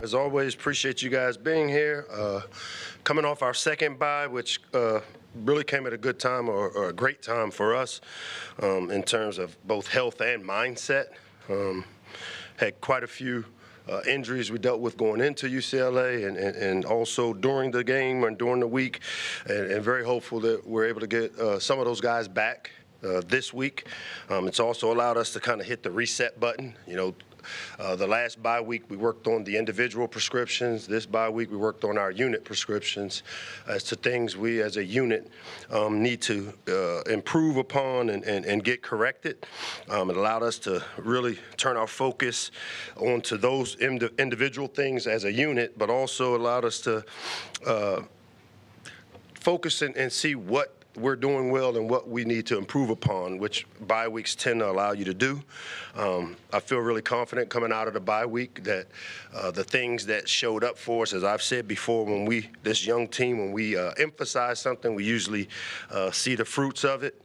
As always, appreciate you guys being here. Coming off our second bye, which really came at a good time or a great time for us in terms of both health and mindset. Had quite a few injuries we dealt with going into UCLA and also during the game and during the week, and very hopeful that we're able to get some of those guys back this week. It's also allowed us to kind of hit the reset button. The last bye week, we worked on the individual prescriptions. This bye week, we worked on our unit prescriptions as to things we as a unit need to improve upon and get corrected. It allowed us to really turn our focus onto those individual things as a unit, but also allowed us to focus and see what we're doing well and what we need to improve upon, which bye weeks tend to allow you to do. I feel really confident coming out of the bye week that the things that showed up for us, as I've said before, this young team, when we emphasize something, we usually see the fruits of it.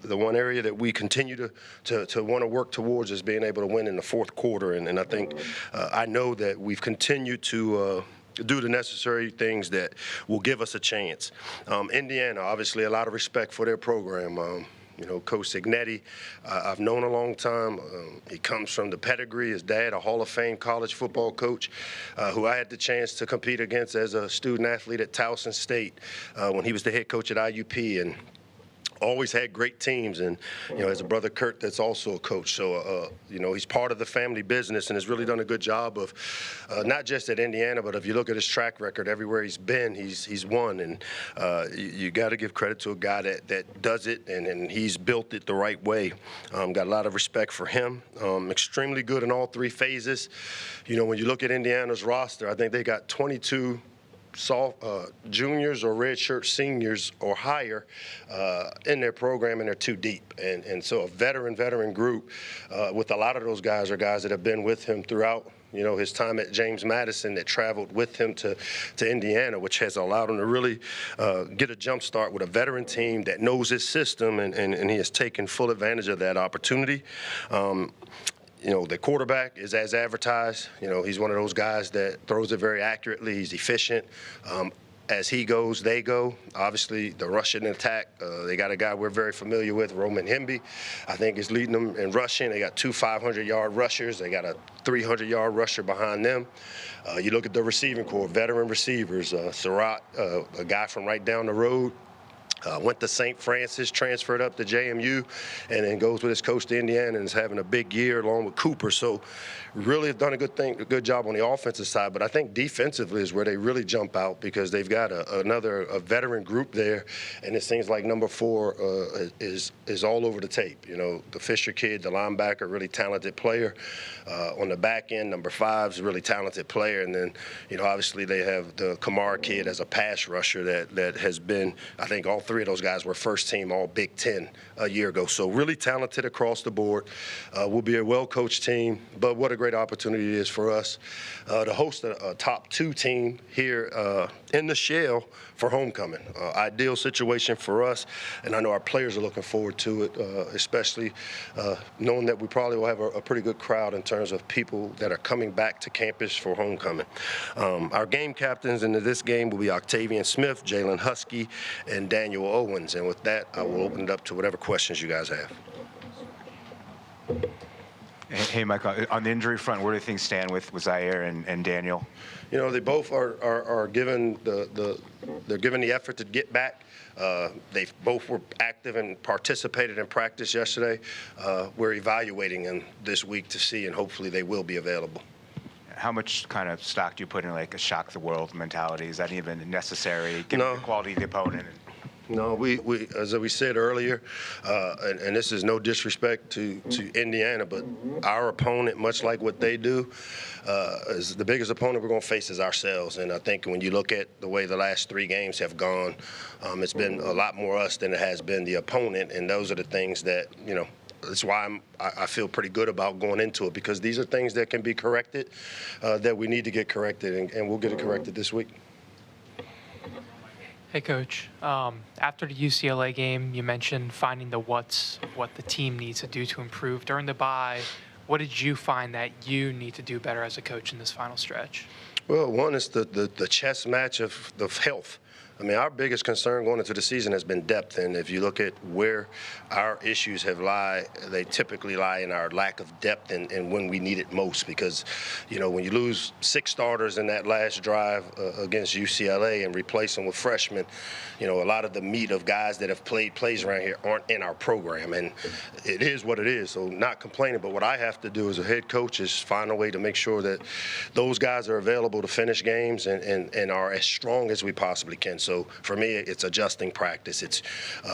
The one area that we continue to want to work towards is being able to win in the fourth quarter, and I think I know that we've continued to do the necessary things that will give us a chance. Indiana, obviously, a lot of respect for their program. Coach Signetti, I've known a long time. He comes from the pedigree. His dad, a Hall of Fame college football coach, who I had the chance to compete against as a student athlete at Towson State when he was the head coach at IUP, and always had great teams, and as a brother Kurt that's also a coach, so he's part of the family business and has really done a good job of not just at Indiana, but if you look at his track record everywhere he's been, he's won, and you got to give credit to a guy that does it, and he's built it the right way. Got a lot of respect for him. Extremely good in all three phases. When you look at Indiana's roster, I think they got 22 juniors or redshirt seniors or higher in their program, and they're too deep. And so a veteran group with a lot of those guys are guys that have been with him throughout his time at James Madison, that traveled with him to Indiana, which has allowed him to really get a jump start with a veteran team that knows his system, and he has taken full advantage of that opportunity. The quarterback is as advertised. He's one of those guys that throws it very accurately. He's efficient. As he goes, they go. Obviously, the rushing attack, they got a guy we're very familiar with, Roman Hemby. I think is leading them in rushing. They got two 500-yard rushers. They got a 300-yard rusher behind them. You look at the receiving corps, veteran receivers. Surratt, a guy from right down the road. Went to St. Francis, transferred up to JMU, and then goes with his coach to Indiana and is having a big year along with Cooper. So really have done a good job on the offensive side. But I think defensively is where they really jump out, because they've got a veteran group there, and it seems like number 4 is all over the tape. The Fisher kid, the linebacker, really talented player. On the back end, number 5 is a really talented player. And then, obviously they have the Kamara kid as a pass rusher that has been, I think all 3 of those guys were first team all Big Ten a year ago. So really talented across the board. We'll be a well-coached team, but what a great opportunity it is for us to host a top 2 team here in the Shell for homecoming. Ideal situation for us, and I know our players are looking forward to it, especially knowing that we probably will have a pretty good crowd in terms of people that are coming back to campus for homecoming. Our game captains into this game will be Octavian Smith, Jalen Husky, and Daniel Owens. And with that, I will open it up to whatever questions you guys have. Hey, Michael, on the injury front, where do things stand with Zaire and Daniel? They both are given they're given the effort to get back. They both were active and participated in practice yesterday. We're evaluating them this week to see, and hopefully they will be available. How much kind of stock do you put in like a shock the world mentality? Is that even necessary given the quality of the opponent? No, we as we said earlier, and this is no disrespect to Indiana, but our opponent, much like what they do, is the biggest opponent we're going to face is ourselves. And I think when you look at the way the last 3 games have gone, it's been a lot more us than it has been the opponent, and those are the things that, that's why I feel pretty good about going into it, because these are things that can be corrected, that we need to get corrected, and we'll get it corrected this week. Hey, Coach. After the UCLA game, you mentioned finding the what's of what the team needs to do to improve. During the bye, what did you find that you need to do better as a coach in this final stretch? Well, one is the chess match of health. I mean, our biggest concern going into the season has been depth, and if you look at where our issues they typically lie in our lack of depth and when we need it most. Because, when you lose 6 starters in that last drive against UCLA and replace them with freshmen, a lot of the meat of guys that have played plays around here aren't in our program, and it is what it is. So not complaining, but what I have to do as a head coach is find a way to make sure that those guys are available to finish games and are as strong as we possibly can. So for me, it's adjusting practice. It's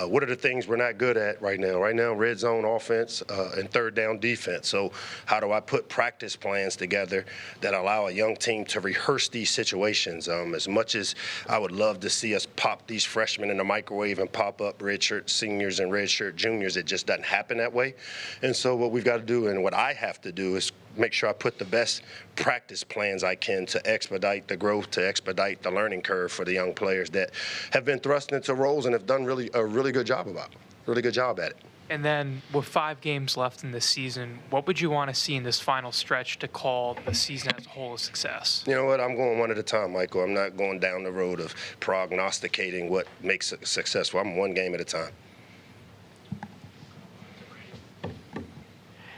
what are the things we're not good at right now? Right now, red zone offense and third down defense. So how do I put practice plans together that allow a young team to rehearse these situations? As much as I would love to see us pop these freshmen in the microwave and pop up redshirt seniors and redshirt juniors, it just doesn't happen that way. And so what we've got to do and what I have to do is make sure I put the best practice plans I can to expedite the growth, to expedite the learning curve for the young players that have been thrust into roles and have done a really good job at it. And then with 5 games left in the season, what would you want to see in this final stretch to call the season as a whole a success? You know what? I'm going one at a time, Michael. I'm not going down the road of prognosticating what makes it successful. I'm one game at a time.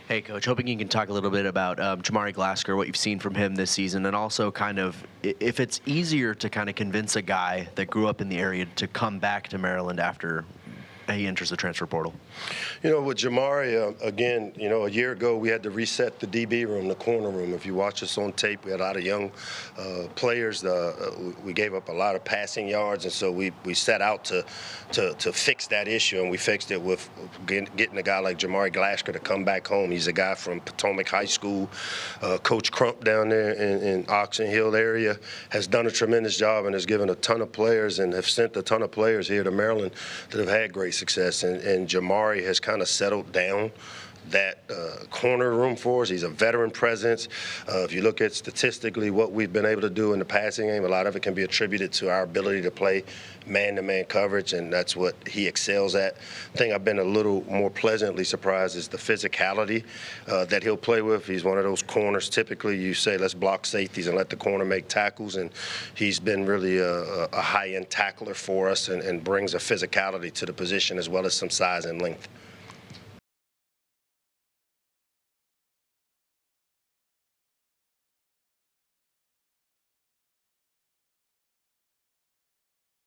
Hey, Coach, hoping you can talk a little bit about Jamari Glasker, what you've seen from him this season, and also kind of if it's easier to kind of convince a guy that grew up in the area to come back to Maryland after he enters the transfer portal. With Jamari, again, a year ago we had to reset the DB room, the corner room. If you watch us on tape, we had a lot of young players. We gave up a lot of passing yards, and so we set out to fix that issue, and we fixed it with getting a guy like Jamari Glasker to come back home. He's a guy from Potomac High School. Coach Crump down there in Oxon Hill area has done a tremendous job and has given a ton of players and have sent a ton of players here to Maryland that have had great success, and Jamari has kind of settled down that corner room for us. He's a veteran presence. If you look at statistically what we've been able to do in the passing game, a lot of it can be attributed to our ability to play man-to-man coverage, and that's what he excels at. The thing I've been a little more pleasantly surprised is the physicality that he'll play with. He's one of those corners. Typically, you say, let's block safeties and let the corner make tackles, and he's been really a high-end tackler for us and brings a physicality to the position as well as some size and length.